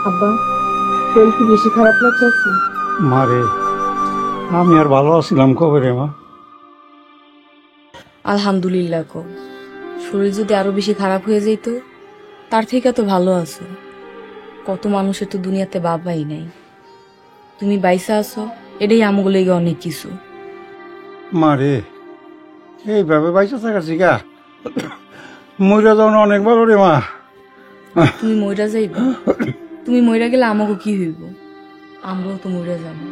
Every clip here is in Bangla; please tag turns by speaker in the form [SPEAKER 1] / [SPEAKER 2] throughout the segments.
[SPEAKER 1] আব্বা, শরীর কি বেশি খারাপ লাগছে?
[SPEAKER 2] মা রে, আমি আর ভালো আছিলাম কবে রে মা?
[SPEAKER 1] আলহামদুলিল্লাহ কো, শরীর যদি আরো বেশি খারাপ হয়ে যেত তার থেকে তো ভালো আছো। কত মানুষের তো দুনিয়াতে বাবাই নাই, তুমি বাইসা আছো, এটাই আমগুলো অনেক কিছু।
[SPEAKER 2] মা রে, এইভাবে বাইসা থাকার শিখা মইরা যাও না অনেক ভালো রে মা।
[SPEAKER 1] তুমি মইরা যাইবা? তুমি মইরা গেলে আমাকে কি হইব? আমরাও তো মইরা যাবো।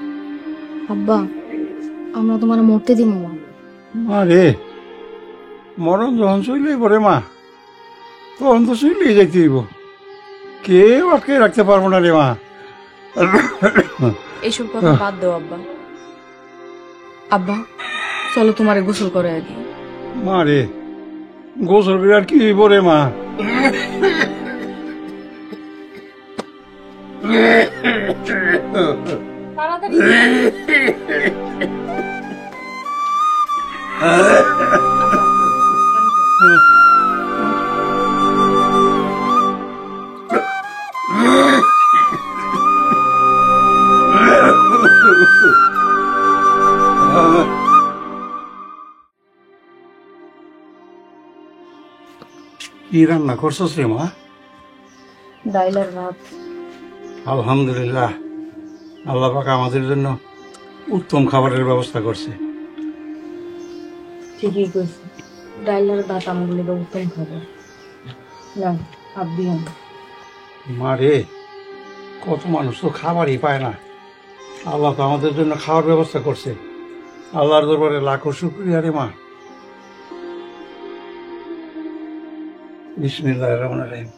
[SPEAKER 3] আব্বা, আমরা তোমার মরতে দিব না।
[SPEAKER 2] মা রে, মরণ যখন চইলেই পড়ে মা, তখন তো চইলেই যাইতে হইব, কেউ আটকে রাখতে পারবো না রে মা।
[SPEAKER 1] এইসব কথা বাদ দাও আব্বা। আব্বা, চলো তোমারে গোসল করে আগে।
[SPEAKER 2] মা রে, গোসল করে আর কি হইব রে মা? কি রান্না করছস রে মা?
[SPEAKER 1] ডাইল আর ভাত।
[SPEAKER 2] আলহামদুলিল্লাহ, আল্লাহ পাক আমাদের জন্য উত্তম খাবারের ব্যবস্থা করছে।
[SPEAKER 1] ঠিকই কইছি, ডাইল আর ভাত আমগুলো উত্তম খাবার। না, ভাত দিও না।
[SPEAKER 2] মা রে, কত মানুষ তো খাবারই পায় না, আল্লাহ তো আমাদের জন্য খাওয়ার ব্যবস্থা করছে। আল্লাহর দরবারে লাখো শুকরিয়া রে মা। বিসমিল্লাহির রহমানির রহিম।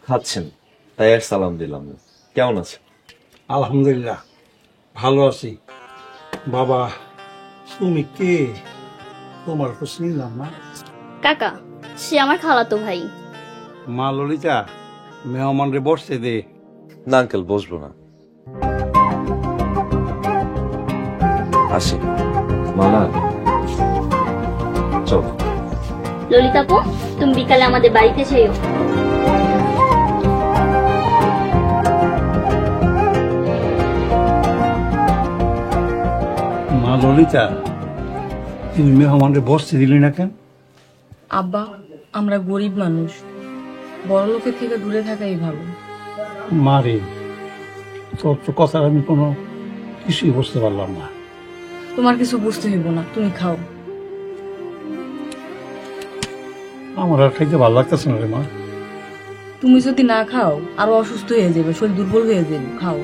[SPEAKER 4] খাচ্ছেন তাই আর সালাম দিলাম না। কেমন আছেন?
[SPEAKER 2] আলহামদুলিল্লাহ, ভালো আছি। বাবা, তুমি কে? তোমার তো চিনলাম না।
[SPEAKER 3] কাকা, সে আমার খালাতো ভাই।
[SPEAKER 2] মা ললিতা, মেহমান রে বসতে দে।
[SPEAKER 4] না আঙ্কেল, বসবো না। আসি মালা, চল।
[SPEAKER 3] ললিতাপু, তুমি বিকালে আমাদের বাড়িতে যাইও।
[SPEAKER 2] মা ললিতা, তুমি মেহমান রে বসতে দিলি না কেন?
[SPEAKER 1] আব্বা, আমরা গরিব মানুষ, বড় লোকের থেকে দূরে থাকাই ভালো।
[SPEAKER 2] মা রে, তোর তো কথা আমি কোনো কিছুই বুঝতে পারলাম না।
[SPEAKER 1] তোমার কিছু বুঝতে হইব না, তুমি খাও।
[SPEAKER 2] আমার আর খাইতে ভালো লাগতেছে না রে মা।
[SPEAKER 1] তুমি যদি না খাও আরো অসুস্থ হয়ে যাবে, শরীর দুর্বল হয়ে যাবে। খাও।